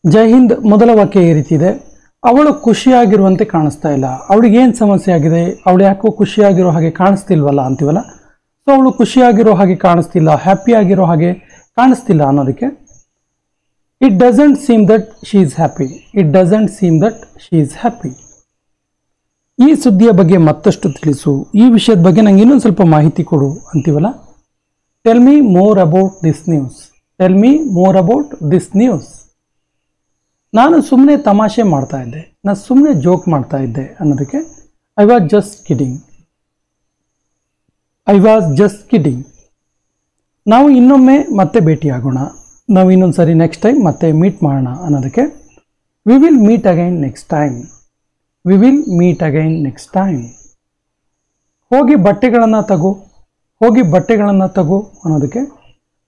ಜೈ ಹಿಂದ್ ಮೊದಲ ವಾಕ್ಯ ಈ ರೀತಿ ಇದೆ. ಅವಳು ಖುಷಿಯಾಗಿರುವಂತೆ ಕಾಣಿಸ್ತಾ ಇಲ್ಲ. ಅವಳಿಗೆ ಏನು ಸಮಸ್ಯೆ ಆಗಿದೆ, ಅವಳು ಯಾಕೋ ಖುಷಿಯಾಗಿರೋ ಹಾಗೆ ಕಾಣಿಸ್ತಿಲ್ವಲ್ಲ ಅಂತೀವಲ್ಲ. ಸೊ ಅವಳು ಖುಷಿಯಾಗಿರೋ ಹಾಗೆ ಕಾಣಿಸ್ತಿಲ್ಲ, ಹ್ಯಾಪಿ ಆಗಿರೋ ಹಾಗೆ ಕಾಣಿಸ್ತಿಲ್ಲ ಅನ್ನೋದಕ್ಕೆ it doesn't seem that she is happy. It doesn't seem that she is happy. ಈ ಸುದ್ದಿಯ ಬಗ್ಗೆ ಮತ್ತಷ್ಟು ತಿಳಿಸು, ಈ ವಿಷಯದ ಬಗ್ಗೆ ನಂಗೆ ಇನ್ನೊಂದು ಸ್ವಲ್ಪ ಮಾಹಿತಿ ಕೊಡು ಅಂತೀವಲ್ಲ. Tell me more about this news. Tell me more about this news. ನಾನು ಸುಮ್ಮನೆ ತಮಾಷೆ ಮಾಡ್ತಾ ಇದ್ದೆ, ನಾನು ಸುಮ್ಮನೆ ಜೋಕ್ ಮಾಡ್ತಾ ಇದ್ದೆ ಅನ್ನೋದಕ್ಕೆ I was just kidding. I was just kidding. ನಾವು ಇನ್ನೊಮ್ಮೆ ಮತ್ತೆ ಭೇಟಿಯಾಗೋಣ, ನಾವು ಇನ್ನೊಂದು ಸರಿ ನೆಕ್ಸ್ಟ್ ಟೈಮ್ ಮತ್ತೆ ಮೀಟ್ ಮಾಡೋಣ ಅನ್ನೋದಕ್ಕೆ we will meet again next time. We will meet again next time. ಹೋಗಿ ಬಟ್ಟೆಗಳನ್ನು ತಗೋ, ಹೋಗಿ ಬಟ್ಟೆಗಳನ್ನು ತಗೋ ಅನ್ನೋದಕ್ಕೆ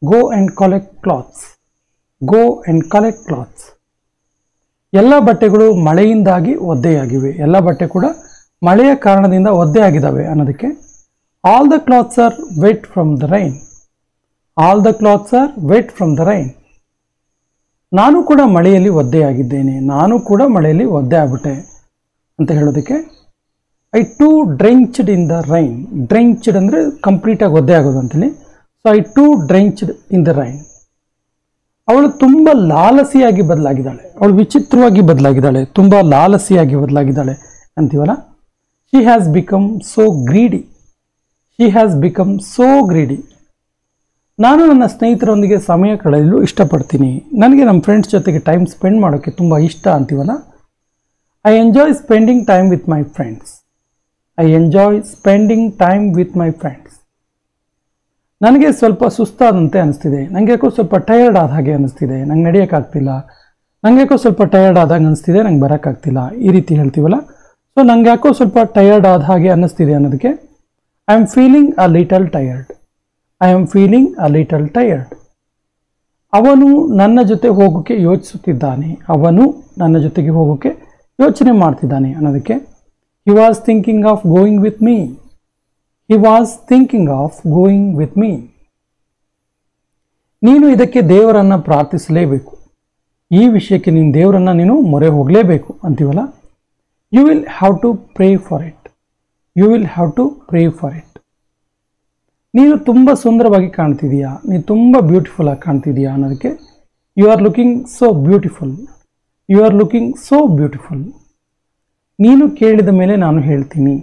go and collect clothes. Go and collect clothes. ಎಲ್ಲ ಬಟ್ಟೆಗಳು ಮಳೆಯಿಂದಾಗಿ ಒದ್ದೆಯಾಗಿವೆ. ಎಲ್ಲ ಬಟ್ಟೆ ಕೂಡ ಮಳೆಯ ಕಾರಣದಿಂದ ಒದ್ದೆ ಆಗಿದ್ದಾವೆ ಅನ್ನೋದಕ್ಕೆ all the clothes are wet from the rain. All the clothes are wet from the rain. ನಾನು ಕೂಡ ಮಳೆಯಲ್ಲಿ ಒದ್ದೆಯಾಗಿದ್ದೇನೆ, ನಾನು ಕೂಡ ಮಳೆಯಲ್ಲಿ ಒದ್ದೆ ಆಗ್ಬಿಟ್ಟೆ ಅಂತ ಹೇಳೋದಕ್ಕೆ I too drenched in the rain. Drenched ಅಂದರೆ ಕಂಪ್ಲೀಟಾಗಿ ಒದ್ದೆ ಆಗೋದು ಅಂತೇಳಿ. So I too drenched in the rain. ಅವಳು ತುಂಬ ಲಾಲಸಿಯಾಗಿ ಬದಲಾಗಿದ್ದಾಳೆ, ಅವಳು ವಿಚಿತ್ರವಾಗಿ ಬದಲಾಗಿದ್ದಾಳೆ, ತುಂಬ ಲಾಲಸಿಯಾಗಿ ಬದಲಾಗಿದ್ದಾಳೆ ಅಂತೀವಲ್ಲ. She has become so greedy. She has become so greedy. ನಾನು ನನ್ನ ಸ್ನೇಹಿತರೊಂದಿಗೆ ಸಮಯ ಕಳೆಯಲು ಇಷ್ಟಪಡ್ತೀನಿ, ನನಗೆ ನಮ್ಮ ಫ್ರೆಂಡ್ಸ್ ಜೊತೆಗೆ ಟೈಮ್ ಸ್ಪೆಂಡ್ ಮಾಡೋಕ್ಕೆ ತುಂಬ ಇಷ್ಟ ಅಂತೀವಲ್ಲ. I enjoy spending time with my friends. I enjoy spending time with my friends. ನನಗೆ ಸ್ವಲ್ಪ ಸುಸ್ತಾದಂತೆ ಅನಿಸ್ತಿದೆ, ನನಗೆ ಯಾಕೋ ಸ್ವಲ್ಪ ಟಯರ್ಡ್ ಆದ ಹಾಗೆ ಅನಿಸ್ತಿದೆ, ನಂಗೆ ನಡೆಯೋಕ್ಕಾಗ್ತಿಲ್ಲ, ನನಗೆ ಯಾಕೋ ಸ್ವಲ್ಪ ಟಯರ್ಡ್ ಆದಾಗ ಅನಿಸ್ತಿದೆ, ನಂಗೆ ಬರೋಕ್ಕಾಗ್ತಿಲ್ಲ, ಈ ರೀತಿ ಹೇಳ್ತೀವಲ್ಲ. ಸೊ ನನಗೆ ಯಾಕೋ ಸ್ವಲ್ಪ ಟಯರ್ಡ್ ಆದ ಹಾಗೆ ಅನ್ನಿಸ್ತಿದೆ ಅನ್ನೋದಕ್ಕೆ I am feeling a little tired. I am feeling a little tired. ಅವನು ನನ್ನ ಜೊತೆ ಹೋಗೋಕ್ಕೆ ಯೋಚಿಸುತ್ತಿದ್ದಾನೆ. ಅವನು ನನ್ನ ಜೊತೆಗೆ ಹೋಗೋಕ್ಕೆ ಯೋಚನೆ ಮಾಡ್ತಿದ್ದಾನೆ ಅನ್ನೋದಕ್ಕೆ he was thinking of going with me. He was thinking of going with me. ನೀನು ಇದಕ್ಕೆ ದೇವರನ್ನು ಪ್ರಾರ್ಥಿಸಲೇಬೇಕು, ಈ ವಿಷಯಕ್ಕೆ ನೀನು ದೇವರನ್ನು ನೀನು ಮೊರೆ ಹೋಗಲೇಬೇಕು ಅಂತೀವಲ್ಲ. You will have to pray for it. You will have to pray for it. ನೀನು ತುಂಬ ಸುಂದರವಾಗಿ ಕಾಣ್ತಿದೀಯಾ, ನೀನು ತುಂಬ ಬ್ಯೂಟಿಫುಲ್ ಆಗಿ ಕಾಣ್ತಿದೀಯಾ ಅನ್ನೋದಕ್ಕೆ you are looking so beautiful. You are looking so beautiful. ನೀನು ಕೇಳಿದ ಮೇಲೆ ನಾನು ಹೇಳ್ತೀನಿ,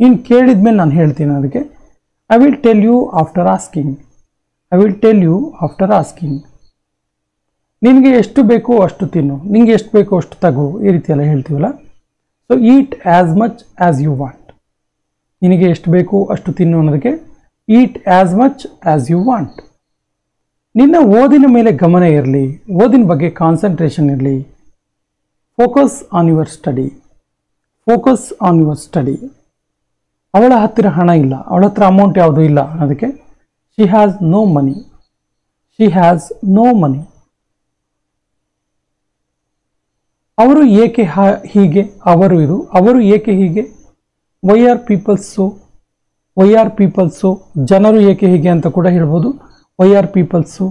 ನೀನು ಕೇಳಿದ ಮೇಲೆ ನಾನು ಹೇಳ್ತೀನಿ ಅದಕ್ಕೆ I will tell you after asking. I will tell you after asking. ನಿನಗೆ ಎಷ್ಟು ಬೇಕೋ ಅಷ್ಟು ತಿನ್ನು, ನಿನಗೆ ಎಷ್ಟು ಬೇಕೋ ಅಷ್ಟು ತಗೋ, ಈ ರೀತಿ ಎಲ್ಲ ಹೇಳ್ತೀವಲ್ಲ. So eat as much as you want. ನಿನಗೆ ಎಷ್ಟು ಬೇಕೋ ಅಷ್ಟು ತಿನ್ನು ಅನ್ನೋದಕ್ಕೆ eat as much as you want. ನಿನ್ನ ಓದಿನ ಮೇಲೆ ಗಮನ ಇರಲಿ, ಓದಿನ ಬಗ್ಗೆ ಕಾನ್ಸಂಟ್ರೇಷನ್ ಇರಲಿ. Focus on your study. Focus on your study. ಅವಳ ಹತ್ತಿರ ಹಣ ಇಲ್ಲ, ಅವಳ ಹತ್ರ ಅಮೌಂಟ್ ಯಾವುದೂ ಇಲ್ಲ ಅನ್ನೋದಕ್ಕೆ she has no money. She has no money. ಅವರು ಏಕೆ ಹೀಗೆ, ಅವರು ಇದು, ಅವರು ಏಕೆ ಹೀಗೆ. Why are people so. Why are people so. ಜನರು ಏಕೆ ಹೀಗೆ ಅಂತ ಕೂಡ ಹೇಳ್ಬೋದು. Why are people so.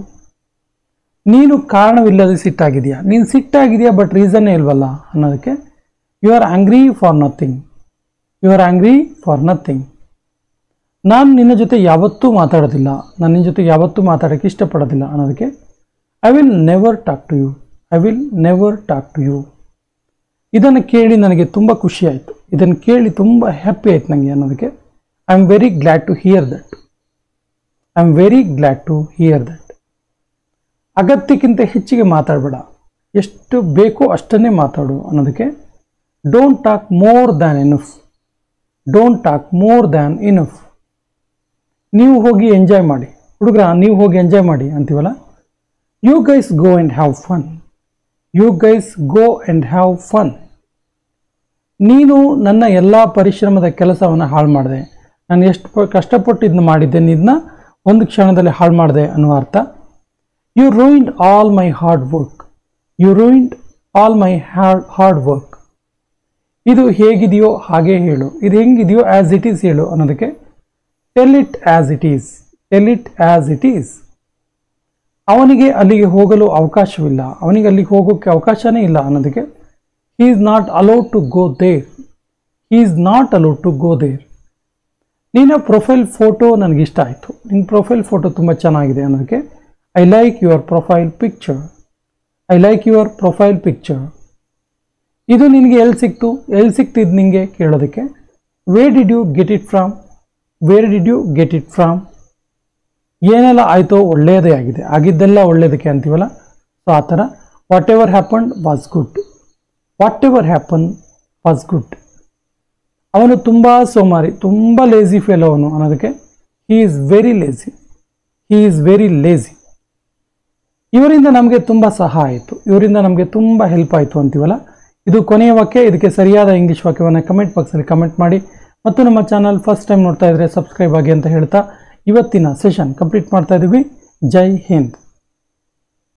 ನೀನು ಕಾರಣವಿಲ್ಲದೆ ಸಿಟ್ಟಾಗಿದೆಯಾ, ನೀನು ಸಿಟ್ಟಾಗಿದೆಯಾ ಬಟ್ ರೀಸನ್ನೇ ಇಲ್ವಲ್ಲ ಅನ್ನೋದಕ್ಕೆ you are angry for nothing. You are angry for nothing. ನಾನು ನಿನ್ನ ಜೊತೆ ಯಾವತ್ತೂ ಮಾತಾಡೋದಿಲ್ಲ, ನಾನು ನಿನ್ನ ಜೊತೆ ಯಾವತ್ತೂ ಮಾತಾಡೋಕ್ಕೆ ಇಷ್ಟಪಡೋದಿಲ್ಲ ಅನ್ನೋದಕ್ಕೆ I will never talk to you. I will never talk to you. ಇದನ್ನು ಕೇಳಿ ನನಗೆ ತುಂಬ ಖುಷಿ ಆಯಿತು, ಇದನ್ನು ಕೇಳಿ ತುಂಬ ಹ್ಯಾಪಿ ಆಯ್ತು ನನಗೆ ಅನ್ನೋದಕ್ಕೆ I am very glad to hear that. I am very glad to hear that. ಅಗತ್ಯಕ್ಕಿಂತ ಹೆಚ್ಚಿಗೆ ಮಾತಾಡಬೇಡ, ಎಷ್ಟು ಬೇಕೋ ಅಷ್ಟನ್ನೇ ಮಾತಾಡು ಅನ್ನೋದಕ್ಕೆ don't talk more than enough. Don't talk more than enough. ನೀವು ಹೋಗಿ ಎಂಜಾಯ್ ಮಾಡಿ, ಹುಡುಗರ ನೀವು ಹೋಗಿ ಎಂಜಾಯ್ ಮಾಡಿ ಅಂತೀವಲ್ಲ. You guys go and have fun. You guys go and have fun. ನೀನು ನನ್ನ ಎಲ್ಲ ಪರಿಶ್ರಮದ ಕೆಲಸವನ್ನು ಹಾಳು ಮಾಡಿದೆ, ನಾನು ಎಷ್ಟು ಕಷ್ಟಪಟ್ಟು ಇದನ್ನ ಮಾಡಿದ್ದೇನೆ, ಇದನ್ನ ಒಂದು ಕ್ಷಣದಲ್ಲಿ ಹಾಳು ಮಾಡಿದೆ ಅನ್ನುವ ಅರ್ಥ. You ruined all my hard work. You ruined all my hard work. ಇದು ಹೇಗಿದೆಯೋ ಹಾಗೆ ಹೇಳು, ಇದು ಹೆಂಗಿದೆಯೋ ಆ್ಯಸ್ ಇಟ್ ಈಸ್ ಹೇಳು ಅನ್ನೋದಕ್ಕೆ tell it as it is. Tell it as it is. ಅವನಿಗೆ ಅಲ್ಲಿಗೆ ಹೋಗಲು ಅವಕಾಶವಿಲ್ಲ, ಅವನಿಗೆ ಅಲ್ಲಿಗೆ ಹೋಗೋಕ್ಕೆ ಅವಕಾಶನೇ ಇಲ್ಲ ಅನ್ನೋದಕ್ಕೆ he is not allowed to go there, he is not allowed to go there. ನಿನ್ನ ಪ್ರೊಫೈಲ್ ಫೋಟೋ ನನಗಿಷ್ಟ ಆಯಿತು, ನಿನ್ನ ಪ್ರೊಫೈಲ್ ಫೋಟೋ ತುಂಬ ಚೆನ್ನಾಗಿದೆ ಅನ್ನೋದಕ್ಕೆ I like your profile picture, I like your profile picture. ಇದು ನಿನಗೆ ಎಲ್ಲಿ ಸಿಕ್ತಿದ್ದು ನಿನಗೆ ಕೇಳೋದಕ್ಕೆ where did you get it from, where did you get it from. ಏನೆಲ್ಲ ಆಯಿತೋ ಒಳ್ಳೆಯದೇ ಆಗಿದೆ, ಆಗಿದ್ದೆಲ್ಲ ಒಳ್ಳೆಯದಕ್ಕೆ ಅಂತೀವಲ್ಲ, ಸೊ ಆ ಥರ what ever happened was good, what ever happen was good. ಅವನು ತುಂಬ ಸೋಮಾರಿ, ತುಂಬ ಲೇಜಿ ಫೆಲೋ ಅವನು ಅನ್ನೋದಕ್ಕೆ he is very lazy, he is very lazy. ಇವರಿಂದ ನಮಗೆ ತುಂಬ ಸಹಾಯ ಆಯಿತು, ಇವರಿಂದ ನಮಗೆ ತುಂಬ ಹೆಲ್ಪ್ ಆಯಿತು ಅಂತೀವಲ್ಲ, ಇದು ಕೊನೆಯ ವಾಕ್ಯ. ಇದಕ್ಕೆ ಸರಿಯಾದ ಇಂಗ್ಲೀಷ್ ವಾಕ್ಯವನ್ನು ಕಮೆಂಟ್ ಬಾಕ್ಸಲ್ಲಿ ಕಮೆಂಟ್ ಮಾಡಿ, ಮತ್ತು ನಮ್ಮ ಚಾನಲ್ ಫಸ್ಟ್ ಟೈಮ್ ನೋಡ್ತಾ ಇದ್ದರೆ ಸಬ್ಸ್ಕ್ರೈಬ್ ಆಗಿ ಅಂತ ಹೇಳ್ತಾ ಇವತ್ತಿನ ಸೆಷನ್ ಕಂಪ್ಲೀಟ್ ಮಾಡ್ತಾ ಇದ್ದೀವಿ. ಜೈ ಹಿಂದ್.